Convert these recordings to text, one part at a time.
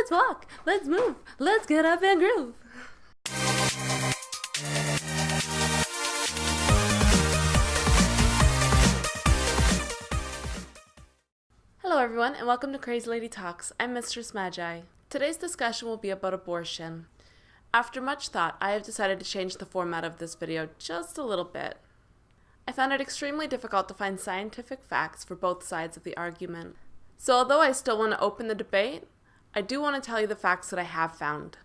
Let's walk, let's move, let's get up and groove. Hello everyone, and welcome to Crazy Lady Talks. I'm Mistress Magi. Today's discussion will be about abortion. After much thought, I have decided to change the format of this video just a little bit. I found it extremely difficult to find scientific facts for both sides of the argument. So although I still want to open the debate, I do want to tell you the facts that I have found.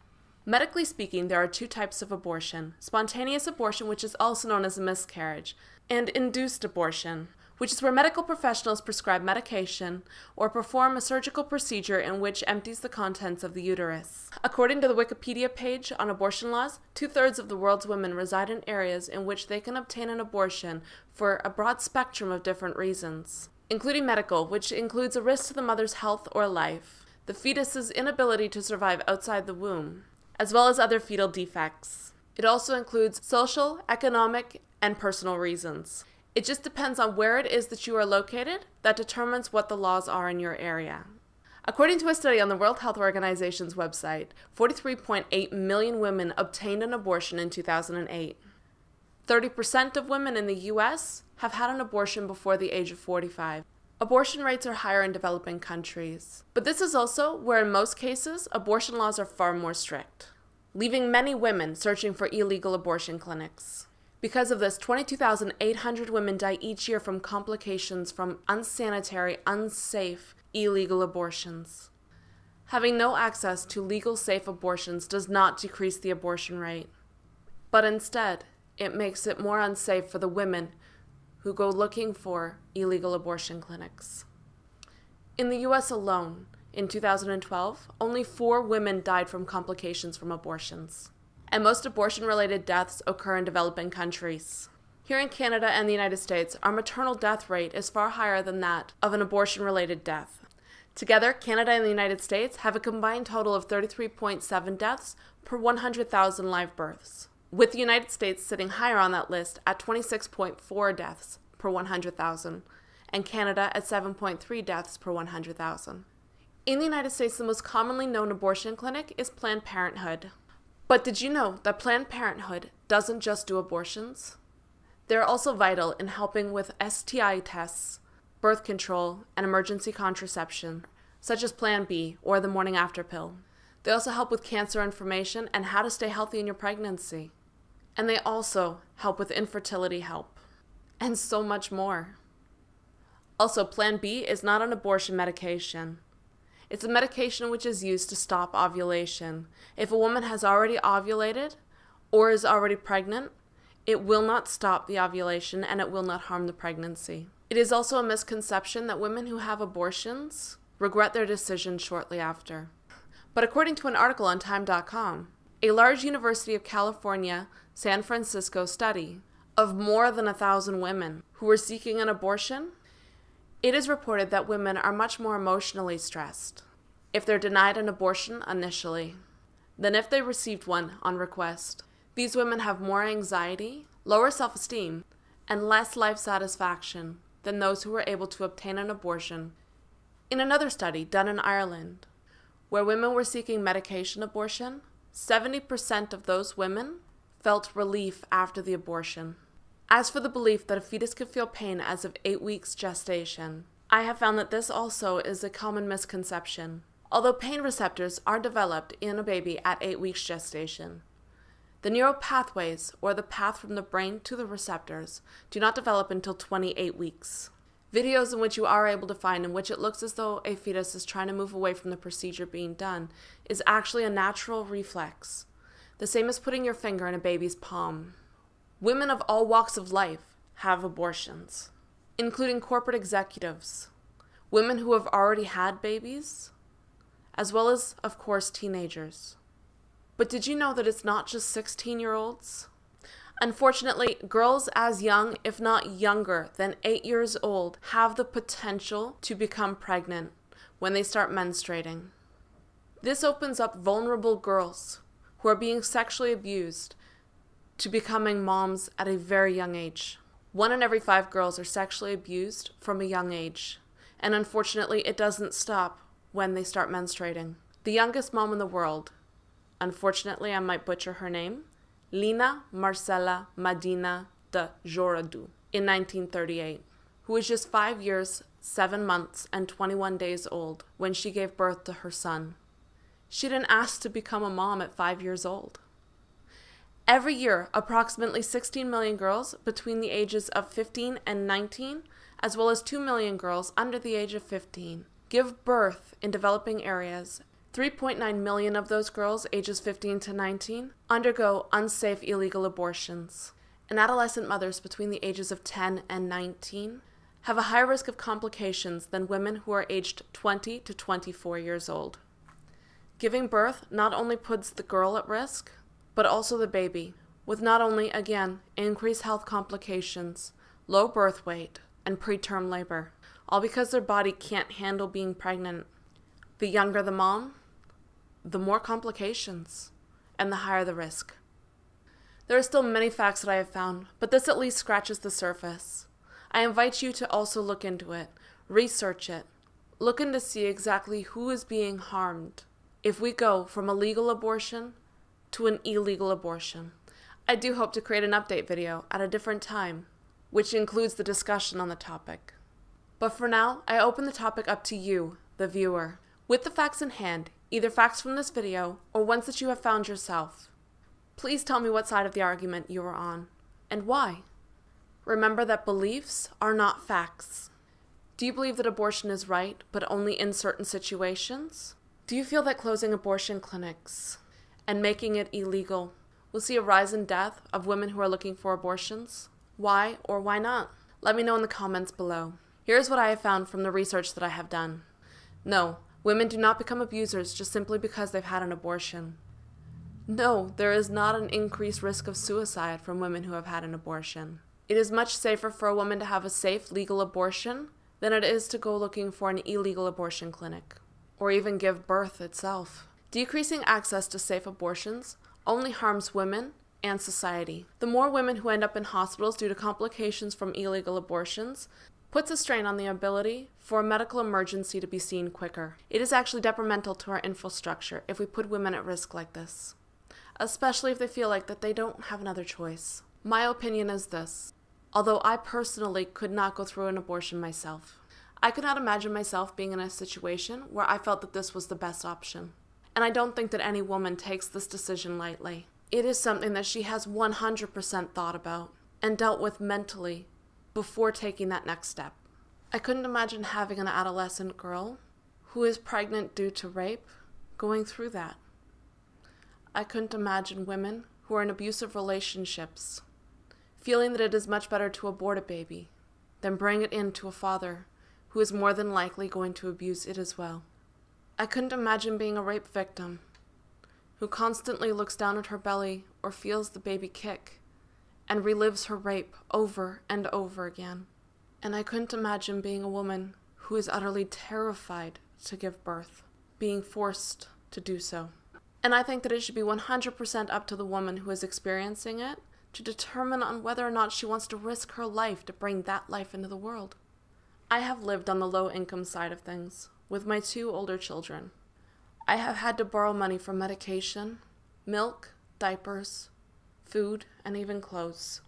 Medically speaking, there are two types of abortion: spontaneous abortion, which is also known as a miscarriage, and induced abortion, which is where medical professionals prescribe medication or perform a surgical procedure in which empties the contents of the uterus. According to the Wikipedia page on abortion laws, 2/3 of the world's women reside in areas in which they can obtain an abortion for a broad spectrum of different reasons, including medical, which includes a risk to the mother's health or life, the fetus's inability to survive outside the womb, as well as other fetal defects. It also includes social, economic, and personal reasons. It just depends on where it is that you are located that determines what the laws are in your area. According to a study on the World Health Organization's website, 43.8 million women obtained an abortion in 2008. 30% of women in the U.S. have had an abortion before the age of 45. Abortion rates are higher in developing countries. But this is also where in most cases, abortion laws are far more strict, leaving many women searching for illegal abortion clinics. Because of this, 22,800 women die each year from complications from unsanitary, unsafe, illegal abortions. Having no access to legal, safe abortions does not decrease the abortion rate, but instead, it makes it more unsafe for the women who go looking for illegal abortion clinics. In the U.S. alone, in 2012, only 4 women died from complications from abortions. And most abortion-related deaths occur in developing countries. Here in Canada and the United States, our maternal death rate is far higher than that of an abortion-related death. Together, Canada and the United States have a combined total of 33.7 deaths per 100,000 live births, with the United States sitting higher on that list at 26.4 deaths per 100,000, and Canada at 7.3 deaths per 100,000. In the United States, the most commonly known abortion clinic is Planned Parenthood. But did you know that Planned Parenthood doesn't just do abortions? They're also vital in helping with STI tests, birth control, and emergency contraception, such as Plan B or the morning after pill. They also help with cancer information and how to stay healthy in your pregnancy. And they also help with infertility help, and so much more. Also, Plan B is not an abortion medication. It's a medication which is used to stop ovulation. If a woman has already ovulated or is already pregnant, it will not stop the ovulation and it will not harm the pregnancy. It is also a misconception that women who have abortions regret their decision shortly after. But according to an article on Time.com, a large University of California, San Francisco study of more than 1,000 women who were seeking an abortion, it is reported that women are much more emotionally stressed if they're denied an abortion initially than if they received one on request. These women have more anxiety, lower self-esteem, and less life satisfaction than those who were able to obtain an abortion. In another study done in Ireland, where women were seeking medication abortion, 70% of those women felt relief after the abortion. As for the belief that a fetus could feel pain as of 8 weeks gestation, I have found that this also is a common misconception. Although pain receptors are developed in a baby at 8 weeks gestation, the neural pathways, or the path from the brain to the receptors, do not develop until 28 weeks. Videos in which you are able to find in which it looks as though a fetus is trying to move away from the procedure being done is actually a natural reflex, the same as putting your finger in a baby's palm. Women of all walks of life have abortions, including corporate executives, women who have already had babies, as well as, of course, teenagers. But did you know that it's not just 16-year-olds? Unfortunately, girls as young, if not younger, than 8 years old have the potential to become pregnant when they start menstruating. This opens up vulnerable girls who are being sexually abused to becoming moms at a very young age. 1 in every 5 girls are sexually abused from a young age, and unfortunately it doesn't stop when they start menstruating. the youngest mom in the world, unfortunately I might butcher her name, Lina Marcela Medina de Joradu, in 1938, who was just 5 years, 7 months, and 21 days old when she gave birth to her son. She didn't ask to become a mom at 5 years old. Every year, approximately 16 million girls between the ages of 15 and 19, as well as 2 million girls under the age of 15, give birth in developing areas. 3.9 million of those girls ages 15 to 19 undergo unsafe illegal abortions. And adolescent mothers between the ages of 10 and 19 have a higher risk of complications than women who are aged 20 to 24 years old. Giving birth not only puts the girl at risk, but also the baby, with not only, again, increased health complications, low birth weight, and preterm labor, all because their body can't handle being pregnant. The younger the mom, the more complications, and the higher the risk. There are still many facts that I have found, but this at least scratches the surface. I invite you to also look into it, research it, look in to see exactly who is being harmed if we go from a legal abortion to an illegal abortion. I do hope to create an update video at a different time, which includes the discussion on the topic. But for now, I open the topic up to you, the viewer. With the facts in hand, either facts from this video or ones that you have found yourself, please tell me what side of the argument you are on, and why. Remember that beliefs are not facts. Do you believe that abortion is right, but only in certain situations? Do you feel that closing abortion clinics and making it illegal will see a rise in death of women who are looking for abortions? Why or why not? Let me know in the comments below. Here's what I have found from the research that I have done. No, women do not become abusers just simply because they've had an abortion. No, there is not an increased risk of suicide from women who have had an abortion. It is much safer for a woman to have a safe, legal abortion than it is to go looking for an illegal abortion clinic, or even give birth itself. Decreasing access to safe abortions only harms women and society. The more women who end up in hospitals due to complications from illegal abortions puts a strain on the ability for a medical emergency to be seen quicker. It is actually detrimental to our infrastructure if we put women at risk like this, especially if they feel like that they don't have another choice. My opinion is this. Although I personally could not go through an abortion myself, I could not imagine myself being in a situation where I felt that this was the best option. And I don't think that any woman takes this decision lightly. It is something that she has 100% thought about and dealt with mentally before taking that next step. I couldn't imagine having an adolescent girl who is pregnant due to rape going through that. I couldn't imagine women who are in abusive relationships feeling that it is much better to abort a baby than bring it in to a father who is more than likely going to abuse it as well. I couldn't imagine being a rape victim who constantly looks down at her belly or feels the baby kick and relives her rape over and over again. And I couldn't imagine being a woman who is utterly terrified to give birth, being forced to do so. And I think that it should be 100% up to the woman who is experiencing it to determine on whether or not she wants to risk her life to bring that life into the world. I have lived on the low-income side of things with my 2 older children. I have had to borrow money for medication, milk, diapers, food, and even clothes.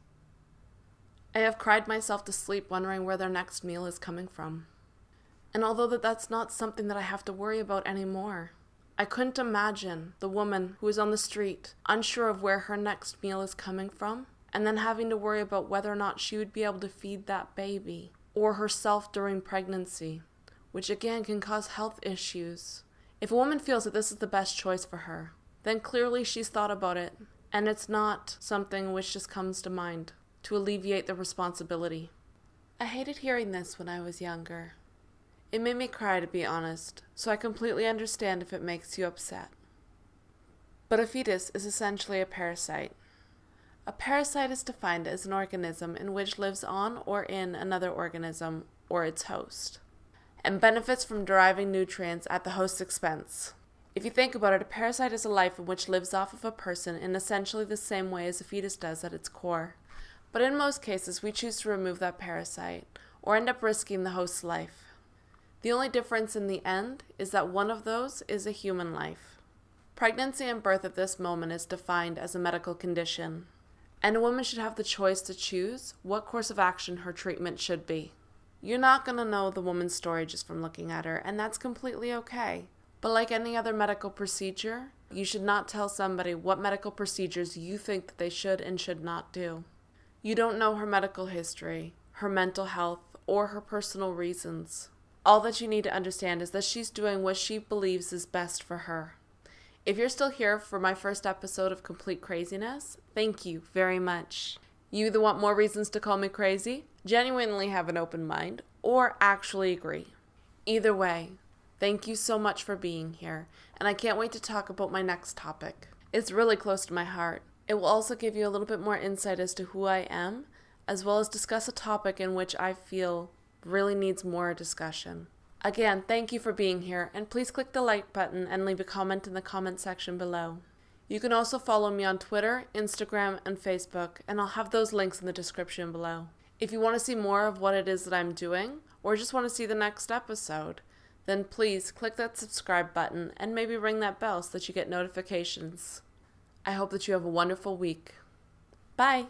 I have cried myself to sleep wondering where their next meal is coming from. And although that's not something that I have to worry about anymore, I couldn't imagine the woman who is on the street, unsure of where her next meal is coming from, and then having to worry about whether or not she would be able to feed that baby or herself during pregnancy, which again can cause health issues. If a woman feels that this is the best choice for her, then clearly she's thought about it, and it's not something which just comes to mind to alleviate the responsibility. I hated hearing this when I was younger. It made me cry, to be honest, so I completely understand if it makes you upset. But a fetus is essentially a parasite. A parasite is defined as an organism in which lives on or in another organism or its host, and benefits from deriving nutrients at the host's expense. If you think about it, a parasite is a life in which lives off of a person in essentially the same way as a fetus does at its core. But in most cases, we choose to remove that parasite, or end up risking the host's life. The only difference in the end is that one of those is a human life. Pregnancy and birth at this moment is defined as a medical condition, and a woman should have the choice to choose what course of action her treatment should be. You're not going to know the woman's story just from looking at her, and that's completely okay. But like any other medical procedure, you should not tell somebody what medical procedures you think that they should and should not do. You don't know her medical history, her mental health, or her personal reasons. All that you need to understand is that she's doing what she believes is best for her. If you're still here for my first episode of Complete Craziness, thank you very much. You either want more reasons to call me crazy, genuinely have an open mind, or actually agree. Either way, thank you so much for being here, and I can't wait to talk about my next topic. It's really close to my heart. It will also give you a little bit more insight as to who I am, as well as discuss a topic in which I feel really needs more discussion. Again, thank you for being here, and please click the like button and leave a comment in the comment section below. You can also follow me on Twitter, Instagram, and Facebook, and I'll have those links in the description below. If you want to see more of what it is that I'm doing, or just want to see the next episode, then please click that subscribe button and maybe ring that bell so that you get notifications. I hope that you have a wonderful week. Bye!